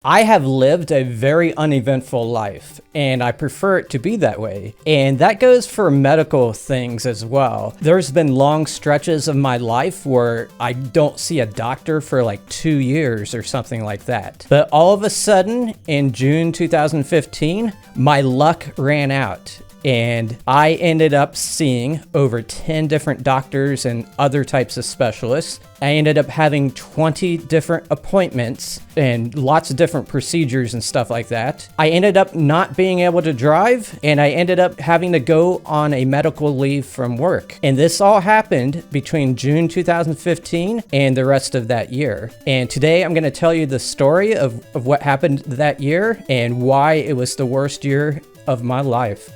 I have lived a very uneventful life, and I prefer it to be that way. And that goes for medical things as well. There's been long stretches of my life where I don't see a doctor for like 2 years or something like that. But all of a sudden, in June 2015, my luck ran out. And I ended up seeing over 10 different doctors and other types of specialists. I ended up having 20 different appointments and lots of different procedures and stuff like that. I ended up not being able to drive, and I ended up having to go on a medical leave from work. And this all happened between June 2015 and the rest of that year. And today I'm going to tell you the story of what happened that year and why it was the worst year of my life.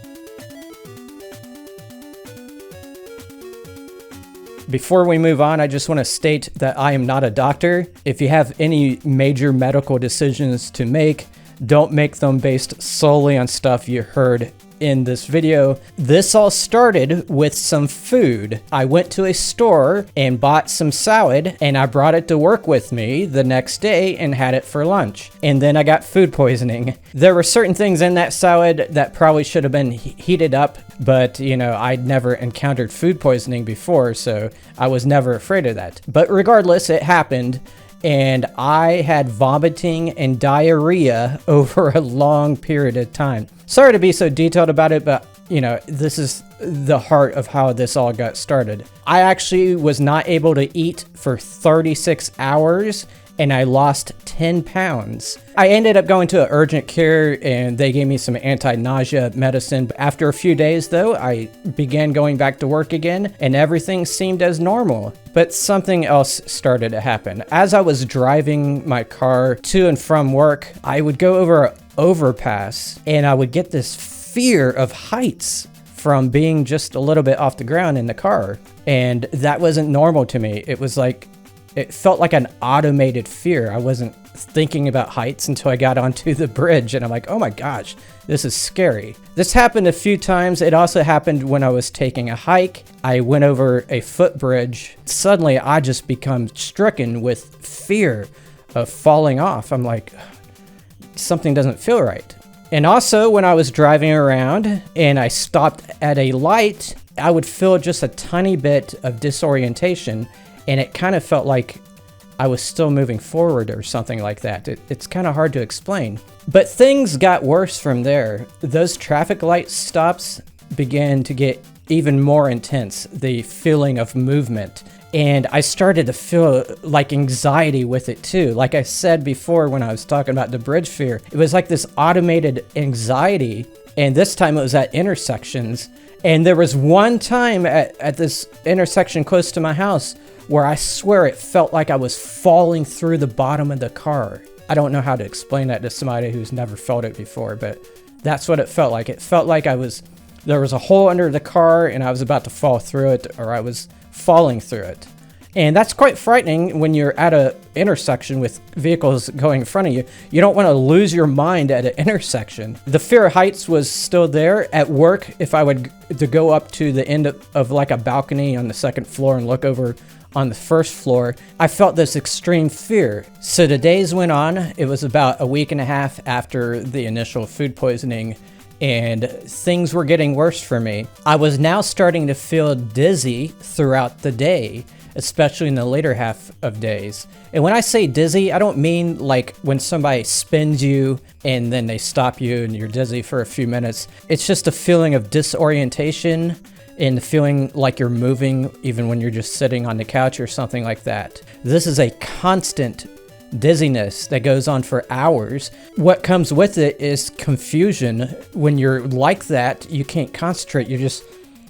Before we move on, I just want to state that I am not a doctor. If you have any major medical decisions to make, don't make them based solely on stuff you heard in this video. This all started with some food. I went to a store and bought some salad, and I brought it to work with me the next day and had it for lunch. And then I got food poisoning. There were certain things in that salad that probably should have been heated up, but I'd never encountered food poisoning before, so I was never afraid of that. But regardless, it happened. And I had vomiting and diarrhea over a long period of time. Sorry to be so detailed about it, but this is the heart of how this all got started. I actually was not able to eat for 36 hours, and I lost 10 pounds. I ended up going to urgent care, and they gave me some anti-nausea medicine. After a few days, though, I began going back to work again, and everything seemed as normal. But something else started to happen. As I was driving my car to and from work, I would go over an overpass, and I would get this fear of heights from being just a little bit off the ground in the car. And that wasn't normal to me. It felt like an automated fear. I wasn't thinking about heights until I got onto the bridge, and I'm like, oh my gosh, this is scary. This happened a few times. It also happened when I was taking a hike. I went over a footbridge. Suddenly, I just become stricken with fear of falling off. I'm like, something doesn't feel right. And also, when I was driving around and I stopped at a light, I would feel just a tiny bit of disorientation, and it kind of felt like I was still moving forward or something like that. It's kind of hard to explain. But things got worse from there. Those traffic light stops began to get even more intense, the feeling of movement. And I started to feel like anxiety with it too. Like I said before when I was talking about the bridge fear, it was like this automated anxiety. And this time it was at intersections. And there was one time at this intersection close to my house where I swear it felt like I was falling through the bottom of the car. I don't know how to explain that to somebody who's never felt it before, but that's what it felt like. It felt like there was a hole under the car and I was about to fall through it, or I was falling through it. And that's quite frightening when you're at an intersection with vehicles going in front of you. You don't want to lose your mind at an intersection. The fear of heights was still there. At work, if I would to go up to the end of like a balcony on the second floor and look over on the first floor, I felt this extreme fear. So the days went on. It was about a week and a half after the initial food poisoning, and things were getting worse for me. I was now starting to feel dizzy throughout the day, especially in the later half of days. And when I say dizzy, I don't mean like when somebody spins you and then they stop you and you're dizzy for a few minutes. It's just a feeling of disorientation and feeling like you're moving even when you're just sitting on the couch or something like that. This is a constant dizziness that goes on for hours. What comes with it is confusion. When you're like that, you can't concentrate.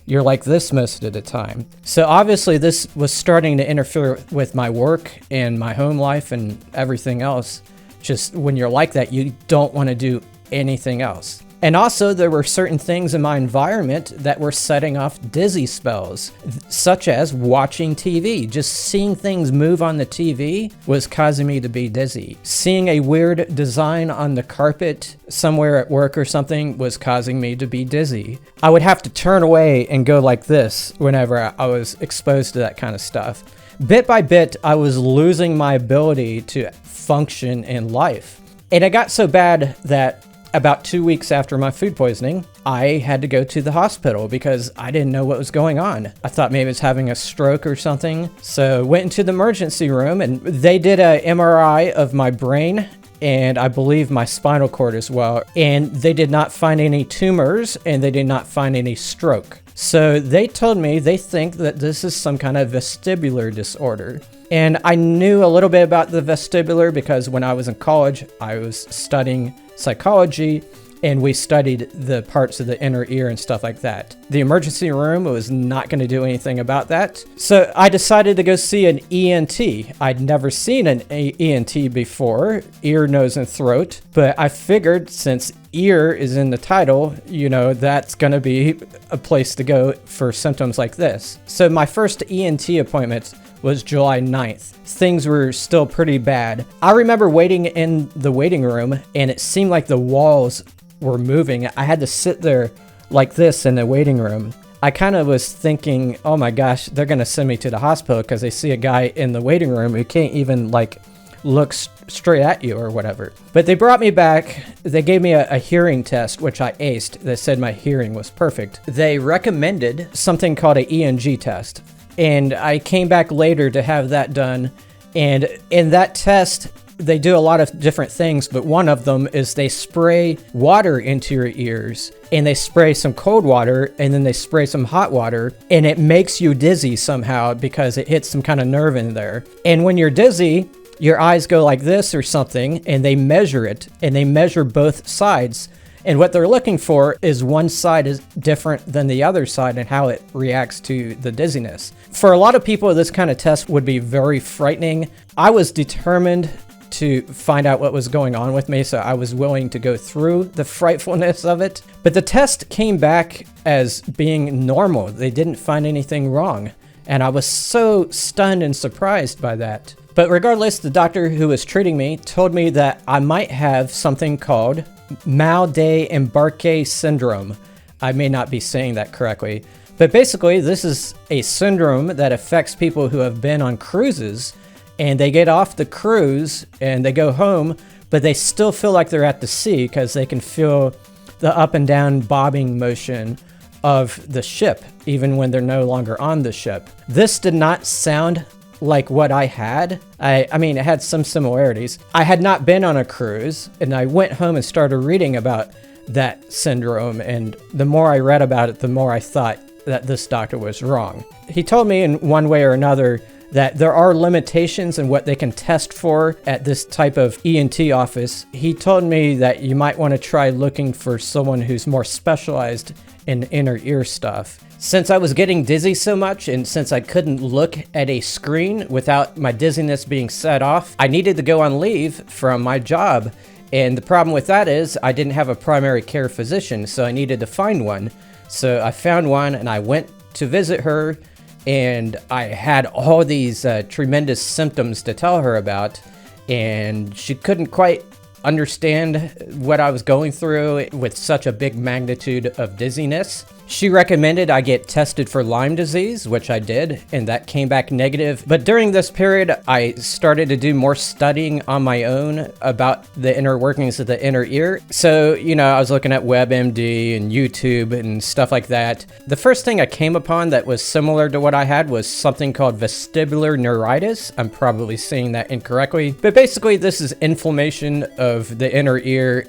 You're like this most of the time. So obviously this was starting to interfere with my work and my home life and everything else. Just when you're like that, you don't want to do anything else. And also there were certain things in my environment that were setting off dizzy spells, such as watching TV. Just seeing things move on the TV was causing me to be dizzy. Seeing a weird design on the carpet somewhere at work or something was causing me to be dizzy. I would have to turn away and go like this whenever I was exposed to that kind of stuff. Bit by bit, I was losing my ability to function in life. And it got so bad that about 2 weeks after my food poisoning, I had to go to the hospital because I didn't know what was going on. I thought maybe I was having a stroke or something. So went into the emergency room and they did a MRI of my brain and I believe my spinal cord as well. And they did not find any tumors and they did not find any stroke. So they told me they think that this is some kind of vestibular disorder. And I knew a little bit about the vestibular because when I was in college, I was studying psychology and we studied the parts of the inner ear and stuff like that. The emergency room was not going to do anything about that. So I decided to go see an ENT. I'd never seen an ENT before, ear, nose, and throat, but I figured since ear is in the title, you know, that's going to be a place to go for symptoms like this. So my first ENT appointment was July 9th. Things were still pretty bad. I remember waiting in the waiting room and it seemed like the walls were moving. I had to sit there like this in the waiting room. I kind of was thinking, oh my gosh, they're going to send me to the hospital because they see a guy in the waiting room who can't even like look straight at you or whatever. But they brought me back. They gave me a hearing test, which I aced. They said my hearing was perfect. They recommended something called an ENG test. And I came back later to have that done. And in that test, they do a lot of different things, but one of them is they spray water into your ears and they spray some cold water and then they spray some hot water and it makes you dizzy somehow because it hits some kind of nerve in there. And when you're dizzy, your eyes go like this or something and they measure it and they measure both sides. And what they're looking for is one side is different than the other side and how it reacts to the dizziness. For a lot of people, this kind of test would be very frightening. I was determined to find out what was going on with me, so I was willing to go through the frightfulness of it. But the test came back as being normal. They didn't find anything wrong. And I was so stunned and surprised by that. But regardless, the doctor who was treating me told me that I might have something called mal de embarque syndrome. I may not be saying that correctly, but basically this is a syndrome that affects people who have been on cruises and they get off the cruise and they go home, but they still feel like they're at the sea because they can feel the up and down bobbing motion of the ship, even when they're no longer on the ship. This did not sound like what I had. I mean, it had some similarities. I had not been on a cruise and I went home and started reading about that syndrome. And the more I read about it, the more I thought that this doctor was wrong. He told me in one way or another that there are limitations in what they can test for at this type of ENT office. He told me that you might want to try looking for someone who's more specialized in inner ear stuff. Since I was getting dizzy so much and since I couldn't look at a screen without my dizziness being set off, I needed to go on leave from my job. And the problem with that is I didn't have a primary care physician, so I needed to find one. So I found one and I went to visit her and I had all these tremendous symptoms to tell her about, and she couldn't quite understand what I was going through with such a big magnitude of dizziness. She recommended I get tested for Lyme disease, which I did, and that came back negative. But during this period, I started to do more studying on my own about the inner workings of the inner ear. So, you know, I was looking at WebMD and YouTube and stuff like that. The first thing I came upon that was similar to what I had was something called vestibular neuritis. I'm probably saying that incorrectly, but basically this is inflammation of the inner ear.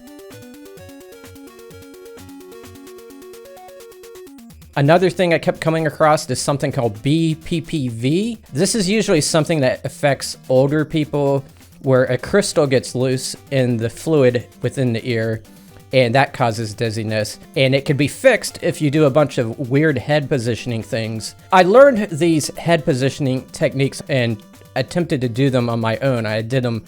Another thing I kept coming across is something called BPPV. This is usually something that affects older people where a crystal gets loose in the fluid within the ear and that causes dizziness. And it can be fixed if you do a bunch of weird head positioning things. I learned these head positioning techniques and attempted to do them on my own. I did them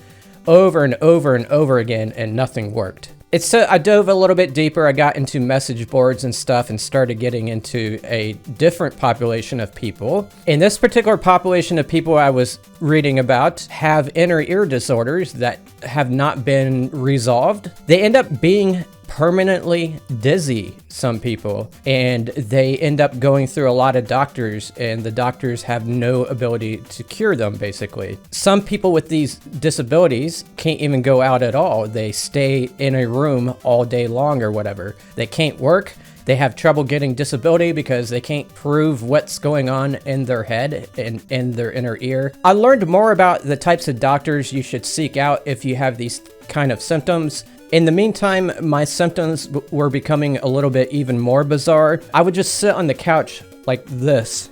over and over and over again and nothing worked. So I dove a little bit deeper. I got into message boards and stuff and started getting into a different population of people. In this particular population of people I was reading about have inner ear disorders that have not been resolved. They end up being permanently dizzy, some people, and they end up going through a lot of doctors, and the doctors have no ability to cure them, basically. Some people with these disabilities can't even go out at all. They stay in a room all day long or whatever. They can't work. They have trouble getting disability because they can't prove what's going on in their head and in their inner ear. I learned more about the types of doctors you should seek out if you have these kind of symptoms. In the meantime, my symptoms were becoming a little bit even more bizarre. I would just sit on the couch like this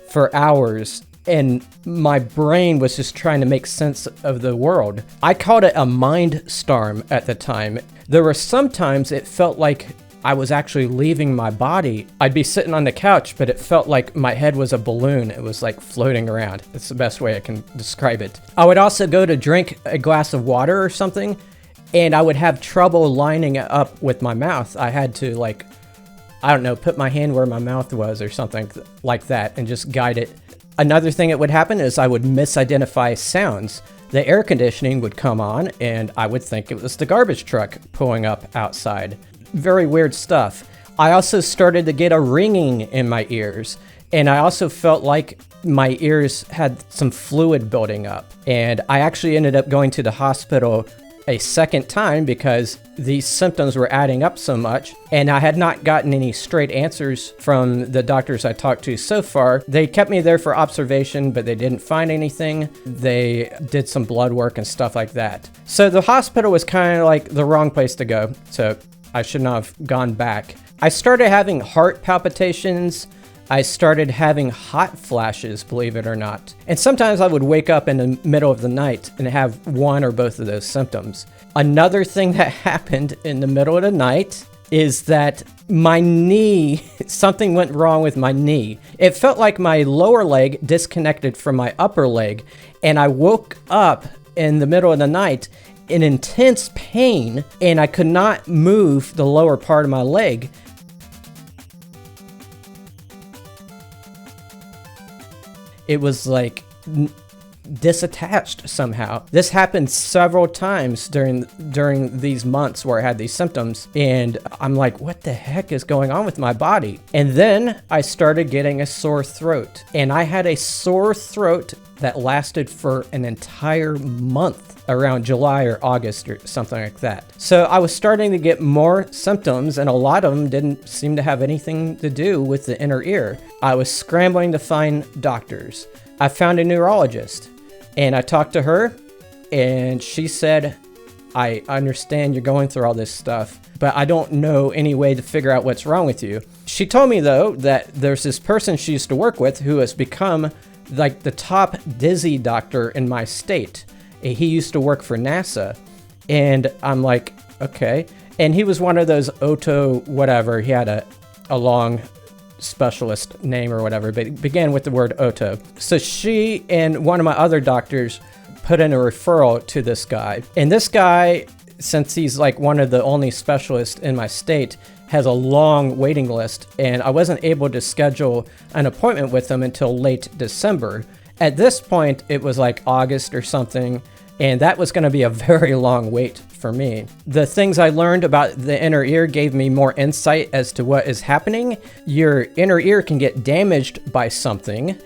for hours, and my brain was just trying to make sense of the world. I called it a mind storm at the time. There were some times it felt like I was actually leaving my body. I'd be sitting on the couch, but it felt like my head was a balloon. It was like floating around. It's the best way I can describe it. I would also go to drink a glass of water or something, and I would have trouble lining it up with my mouth. I had to, like, I don't know, put my hand where my mouth was or something like that and just guide it. Another thing that would happen is I would misidentify sounds. The air conditioning would come on, and I would think it was the garbage truck pulling up outside. Very weird stuff. I also started to get a ringing in my ears, and I also felt like my ears had some fluid building up. And I actually ended up going to the hospital a second time because these symptoms were adding up so much, and I had not gotten any straight answers from the doctors I talked to so far. They kept me there for observation, but they didn't find anything. They did some blood work and stuff like that. So the hospital was kind of like the wrong place to go, so I should not have gone back. I started having heart palpitations. I started having hot flashes, believe it or not. And sometimes I would wake up in the middle of the night and have one or both of those symptoms. Another thing that happened in the middle of the night is that my knee, something went wrong with my knee. It felt like my lower leg disconnected from my upper leg, and I woke up in the middle of the night in intense pain, and I could not move the lower part of my leg. It was like disattached somehow. This happened several times during these months where I had these symptoms, and I'm like, what the heck is going on with my body? And then I started getting a sore throat, and I had a sore throat that lasted for an entire month, around July or August or something like that. So I was starting to get more symptoms, and a lot of them didn't seem to have anything to do with the inner ear. I was scrambling to find doctors. I found a neurologist, and I talked to her, and she said, I understand you're going through all this stuff, but I don't know any way to figure out what's wrong with you. She told me, though, that there's this person she used to work with who has become like the top dizzy doctor in my state. He used to work for NASA, and I'm like, okay. And he was one of those Otto whatever. He had a long specialist name or whatever, but it began with the word Otto. So she and one of my other doctors put in a referral to this guy. And this guy, since he's like one of the only specialists in my state, has a long waiting list, and I wasn't able to schedule an appointment with him until late December. At this point, it was like August or something, and that was going to be a very long wait for me. The things I learned about the inner ear gave me more insight as to what is happening. Your inner ear can get damaged by something,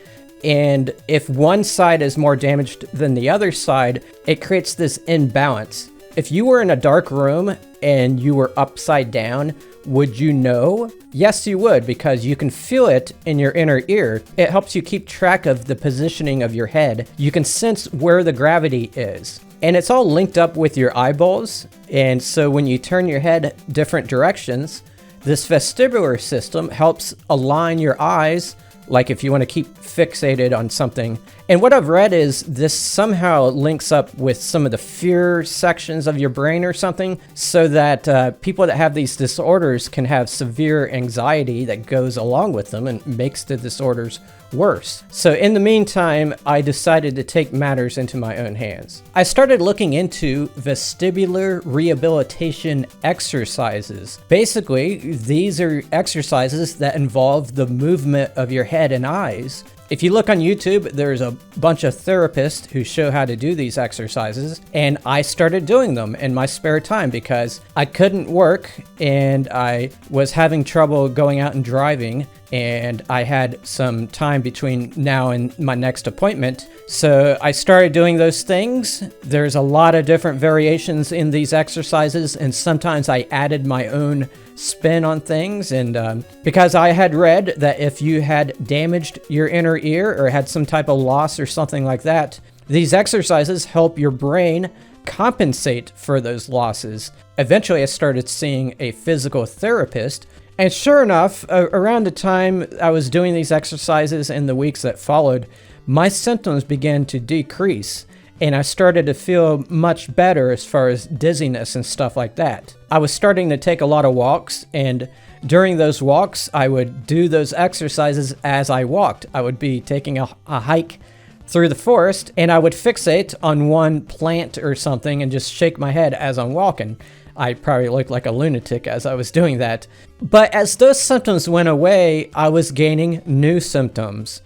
and if one side is more damaged than the other side, it creates this imbalance. If you were in a dark room and you were upside down, would you know? Yes, you would, because you can feel it in your inner ear. It helps you keep track of the positioning of your head. You can sense where the gravity is. And it's all linked up with your eyeballs. And so when you turn your head different directions, this vestibular system helps align your eyes, like if you want to keep fixated on something. And what I've read is this somehow links up with some of the fear sections of your brain or something, so that people that have these disorders can have severe anxiety that goes along with them and makes the disorders worse. So in the meantime, I decided to take matters into my own hands. I started looking into vestibular rehabilitation exercises. Basically, these are exercises that involve the movement of your head and eyes. If you look on YouTube, there's a bunch of therapists who show how to do these exercises, and I started doing them in my spare time because I couldn't work and I was having trouble going out and driving, and I had some time between now and my next appointment. So I started doing those things. There's a lot of different variations in these exercises, and sometimes I added my own spin on things. And because I had read that if you had damaged your inner ear or had some type of loss or something like that, these exercises help your brain compensate for those losses. Eventually, I started seeing a physical therapist. And sure enough, around the time I was doing these exercises in the weeks that followed, my symptoms began to decrease, and I started to feel much better as far as dizziness and stuff like that. I was starting to take a lot of walks, and during those walks, I would do those exercises as I walked. I would be taking a hike through the forest, and I would fixate on one plant or something and just shake my head as I'm walking. I probably looked like a lunatic as I was doing that. But as those symptoms went away, I was gaining new symptoms.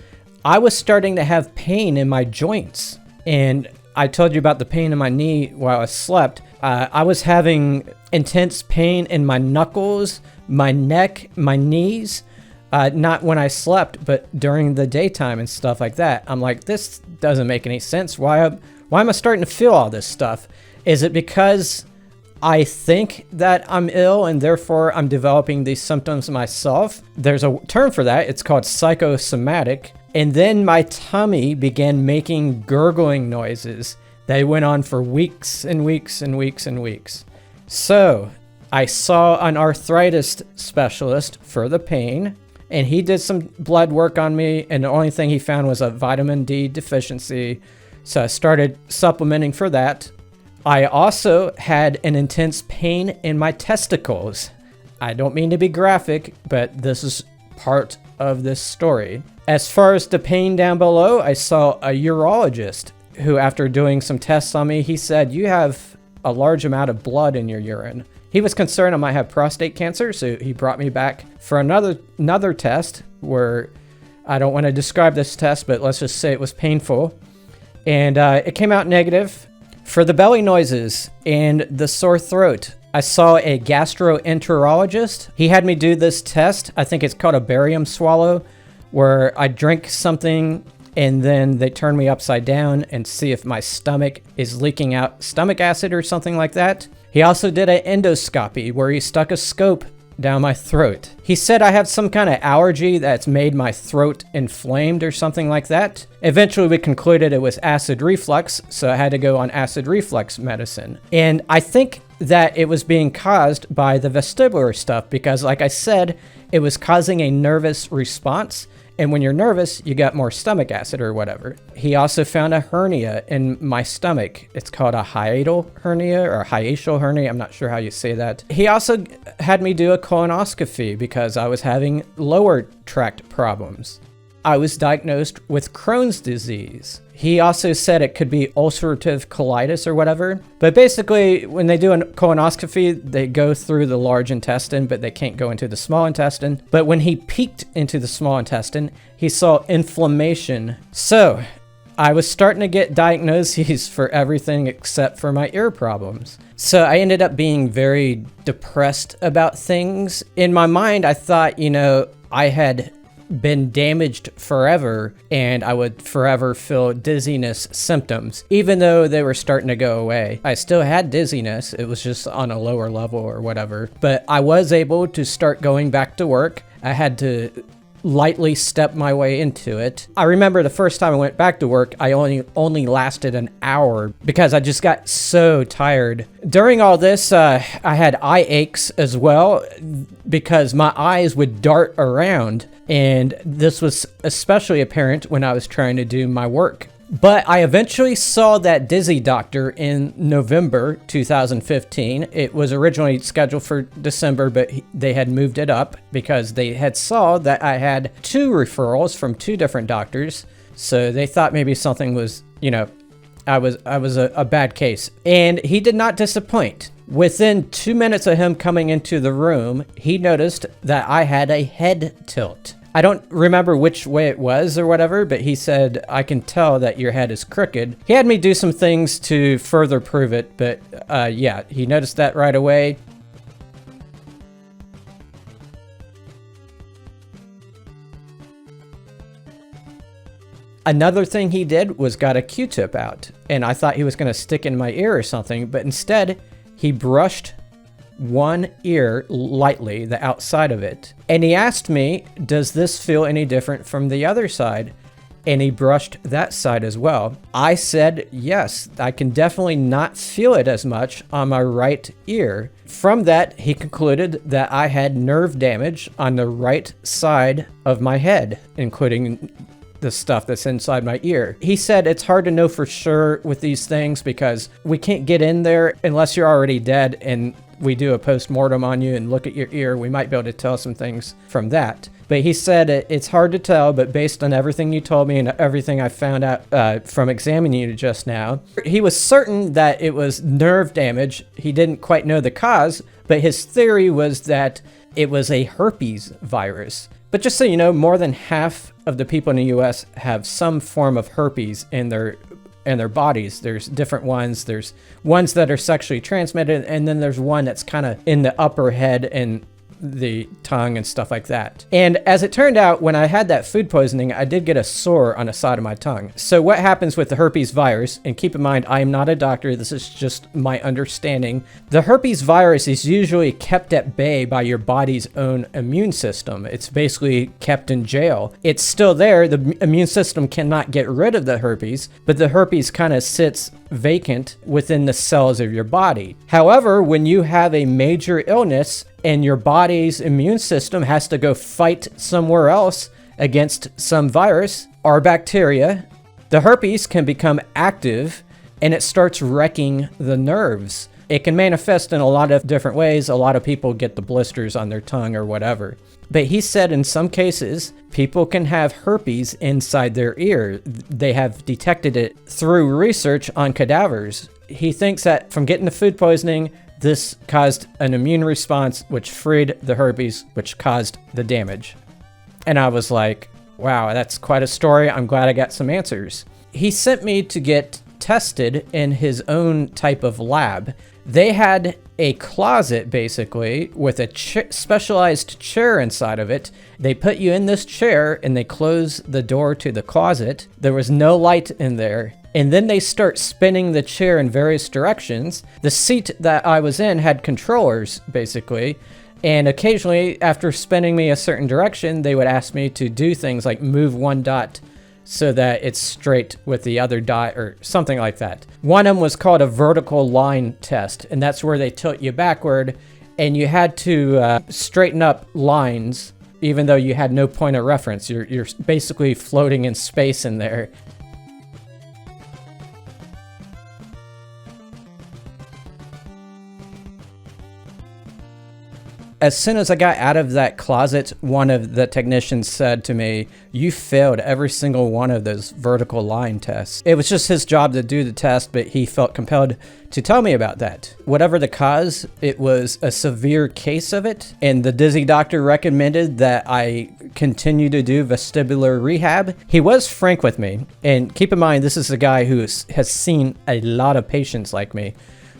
I was starting to have pain in my joints. And I told you about the pain in my knee while I slept. I was having intense pain in my knuckles, my neck, my knees. Not when I slept, but during the daytime and stuff like that. I'm like, this doesn't make any sense. Why am I starting to feel all this stuff? Is it because I think that I'm ill and therefore I'm developing these symptoms myself? There's a term for that. It's called psychosomatic. And then my tummy began making gurgling noises. They went on for weeks and weeks and weeks and weeks. So I saw an arthritis specialist for the pain, and he did some blood work on me, and the only thing he found was a vitamin D deficiency. So I started supplementing for that. I also had an intense pain in my testicles. I don't mean to be graphic, but this is part of this story. As far as the pain down below, I saw a urologist who, after doing some tests on me, he said, you have a large amount of blood in your urine. He was concerned I might have prostate cancer, so he brought me back for another test where I don't want to describe this test, but let's just say it was painful. And it came out negative. For the belly noises and the sore throat, I saw a gastroenterologist. He had me do this test. I think it's called a barium swallow, where I drink something and then they turn me upside down and see if my stomach is leaking out stomach acid or something like that. He also did an endoscopy where he stuck a scope down my throat. He said I have some kind of allergy that's made my throat inflamed or something like that. Eventually we concluded it was acid reflux, so I had to go on acid reflux medicine. And I think that it was being caused by the vestibular stuff because, like I said, it was causing a nervous response. And when you're nervous, you got more stomach acid or whatever. He also found a hernia in my stomach. It's called a hiatal hernia or hiatal hernia. I'm not sure how you say that. He also had me do a colonoscopy because I was having lower tract problems. I was diagnosed with Crohn's disease. He also said it could be ulcerative colitis or whatever. But basically, when they do a colonoscopy, they go through the large intestine, but they can't go into the small intestine. But when he peeked into the small intestine, he saw inflammation. So I was starting to get diagnoses for everything except for my ear problems. So I ended up being very depressed about things. In my mind, I thought, I had been damaged forever and I would forever feel dizziness symptoms, even though they were starting to go away. I still had dizziness. It was just on a lower level or whatever, but I was able to start going back to work. I had to lightly step my way into it. I remember the first time I went back to work, I only lasted an hour because I just got so tired. During all this, I had eye aches as well because my eyes would dart around, and this was especially apparent when I was trying to do my work. But I eventually saw that dizzy doctor in November 2015. It was originally scheduled for December, but they had moved it up because they had saw that I had 2 referrals from 2 different doctors. So they thought maybe something was, I was a bad case. And he did not disappoint. Within 2 minutes of him coming into the room, he noticed that I had a head tilt. I don't remember which way it was or whatever, but he said, I can tell that your head is crooked. He had me do some things to further prove it, but yeah, he noticed that right away. Another thing he did was got a Q-tip out, and I thought he was going to stick in my ear or something, but instead he brushed one ear lightly, the outside of it. And he asked me, does this feel any different from the other side? And he brushed that side as well. I said, yes, I can definitely not feel it as much on my right ear. From that, he concluded that I had nerve damage on the right side of my head, including the stuff that's inside my ear. He said it's hard to know for sure with these things because we can't get in there unless you're already dead and we do a post-mortem on you and look at your ear. We might be able to tell some things from that. But he said it's hard to tell, but based on everything you told me and everything I found out from examining you just now, he was certain that it was nerve damage. He didn't quite know the cause, but his theory was that it was a herpes virus. But just so you know, more than half of the people in the US have some form of herpes in their bodies. There's different ones. There's ones that are sexually transmitted, and then there's one that's kind of in the upper head and the tongue and stuff like that. And as it turned out, when I had that food poisoning, I did get a sore on the side of my tongue. So what happens with the herpes virus, and keep in mind, I am not a doctor, this is just my understanding. The herpes virus is usually kept at bay by your body's own immune system. It's basically kept in jail. It's still there. The immune system cannot get rid of the herpes, but the herpes kind of sits vacant within the cells of your body. However, when you have a major illness and your body's immune system has to go fight somewhere else against some virus or bacteria, the herpes can become active and it starts wrecking the nerves. It can manifest in a lot of different ways. A lot of people get the blisters on their tongue or whatever. But he said in some cases, people can have herpes inside their ear. They have detected it through research on cadavers. He thinks that from getting the food poisoning, this caused an immune response, which freed the herpes, which caused the damage. And I was like, wow, that's quite a story. I'm glad I got some answers. He sent me to get tested in his own type of lab. They had a closet, basically, with a specialized chair inside of it. They put you in this chair and they close the door to the closet. There was no light in there. And then they start spinning the chair in various directions. The seat that I was in had controllers, basically. And occasionally, after spinning me a certain direction, they would ask me to do things like move one dot so that it's straight with the other dot or something like that. One of them was called a vertical line test, and that's where they tilt you backward, and you had to straighten up lines even though you had no point of reference. You're basically floating in space in there. As soon as I got out of that closet, one of the technicians said to me, you failed every single one of those vertical line tests. It was just his job to do the test, but he felt compelled to tell me about that. Whatever the cause, it was a severe case of it, and the dizzy doctor recommended that I continue to do vestibular rehab. He was frank with me, and keep in mind, this is a guy who has seen a lot of patients like me.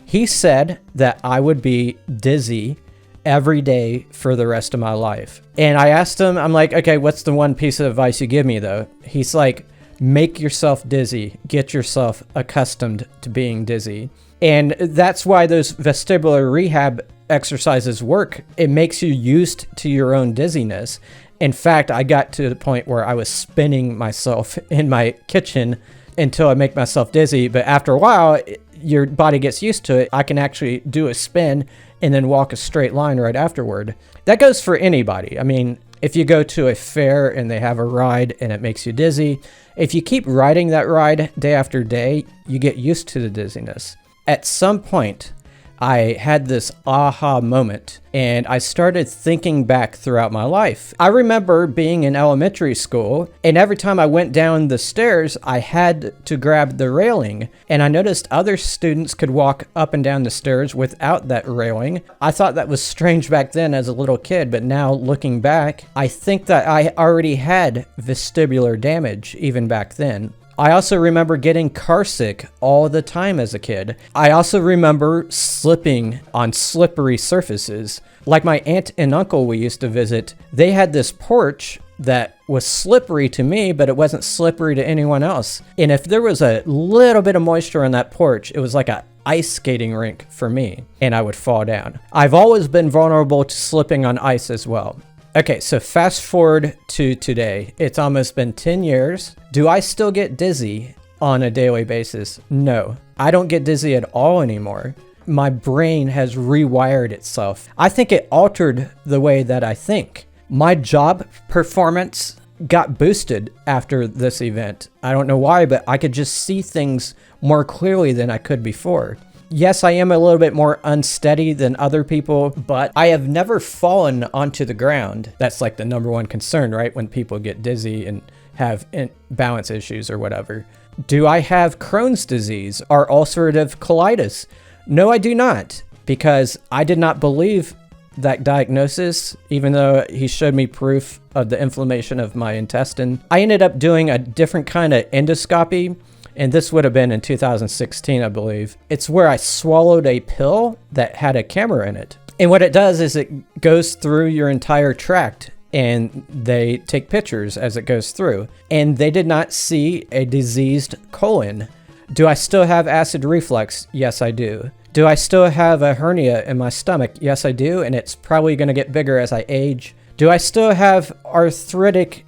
He said that I would be dizzy every day for the rest of my life. And I asked him, I'm like, okay, what's the one piece of advice you give me though? He's like, make yourself dizzy, get yourself accustomed to being dizzy. And that's why those vestibular rehab exercises work. It makes you used to your own dizziness. In fact, I got to the point where I was spinning myself in my kitchen until I make myself dizzy. But after a while, your body gets used to it. I can actually do a spin and then walk a straight line right afterward. That goes for anybody. I mean, if you go to a fair and they have a ride and it makes you dizzy, if you keep riding that ride day after day, you get used to the dizziness. At some point, I had this aha moment, and I started thinking back throughout my life. I remember being in elementary school, and every time I went down the stairs, I had to grab the railing, and I noticed other students could walk up and down the stairs without that railing. I thought that was strange back then as a little kid, but now looking back, I think that I already had vestibular damage even back then. I also remember getting car sick all the time as a kid. I also remember slipping on slippery surfaces. Like my aunt and uncle we used to visit, they had this porch that was slippery to me, but it wasn't slippery to anyone else. And if there was a little bit of moisture on that porch, it was like a ice skating rink for me, and I would fall down. I've always been vulnerable to slipping on ice as well. Okay, so fast forward to today. It's almost been 10 years. Do I still get dizzy on a daily basis? No, I don't get dizzy at all anymore. My brain has rewired itself. I think it altered the way that I think. My job performance got boosted after this event. I don't know why, but I could just see things more clearly than I could before. Yes, I am a little bit more unsteady than other people, but I have never fallen onto the ground. That's like the number one concern, right? When people get dizzy and have balance issues or whatever. Do I have Crohn's disease or ulcerative colitis? No, I do not, because I did not believe that diagnosis, even though he showed me proof of the inflammation of my intestine. I ended up doing a different kind of endoscopy, and this would have been in 2016, I believe. It's where I swallowed a pill that had a camera in it. And what it does is it goes through your entire tract, and they take pictures as it goes through. And they did not see a diseased colon. Do I still have acid reflux? Yes, I do. Do I still have a hernia in my stomach? Yes, I do, and it's probably going to get bigger as I age. Do I still have arthritic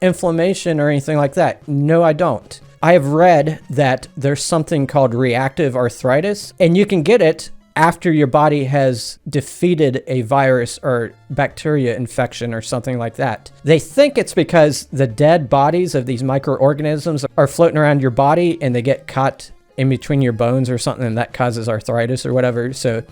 inflammation or anything like that? No, I don't. I have read that there's something called reactive arthritis, and you can get it after your body has defeated a virus or bacteria infection or something like that. They think it's because the dead bodies of these microorganisms are floating around your body and they get caught in between your bones or something, and that causes arthritis or whatever. So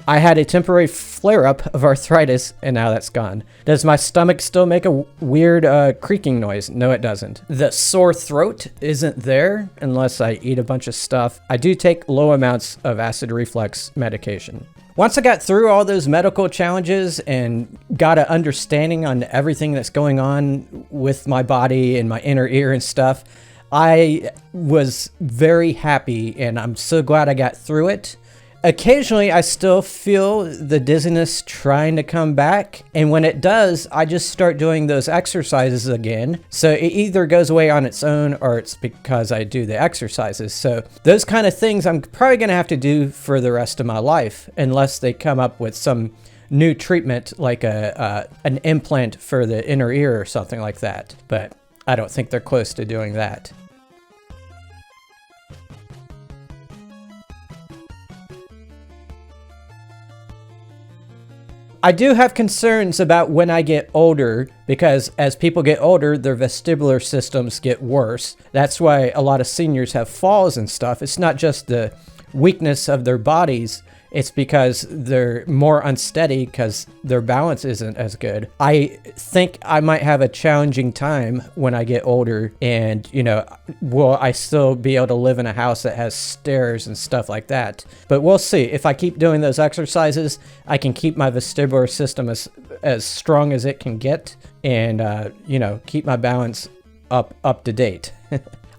I had a temporary flare-up of arthritis, and now that's gone. Does my stomach still make a weird creaking noise? No, it doesn't. The sore throat isn't there unless I eat a bunch of stuff. I do take low amounts of acid reflux medication. Once I got through all those medical challenges and got an understanding on everything that's going on with my body and my inner ear and stuff, I was very happy, and I'm so glad I got through it. Occasionally, I still feel the dizziness trying to come back, and when it does, I just start doing those exercises again. So it either goes away on its own, or it's because I do the exercises. So those kind of things I'm probably going to have to do for the rest of my life, unless they come up with some new treatment like an implant for the inner ear or something like that. But I don't think they're close to doing that. I do have concerns about when I get older, because as people get older, their vestibular systems get worse. That's why a lot of seniors have falls and stuff. It's not just the weakness of their bodies. It's because they're more unsteady because their balance isn't as good. I think I might have a challenging time when I get older, and, will I still be able to live in a house that has stairs and stuff like that? But we'll see. If I keep doing those exercises, I can keep my vestibular system as strong as it can get, and, keep my balance up to date.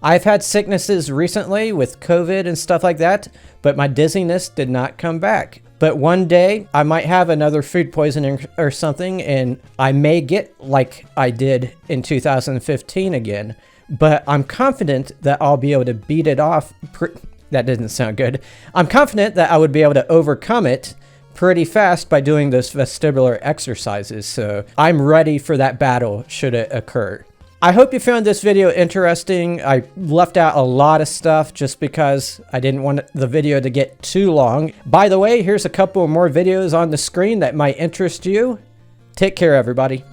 I've had sicknesses recently with COVID and stuff like that, but my dizziness did not come back. But one day I might have another food poisoning or something, and I may get like I did in 2015 again, but I'm confident that I'll be able to beat it off. That didn't sound good. I'm confident that I would be able to overcome it pretty fast by doing those vestibular exercises. So I'm ready for that battle should it occur. I hope you found this video interesting. I left out a lot of stuff just because I didn't want the video to get too long. By the way, here's a couple more videos on the screen that might interest you. Take care, everybody.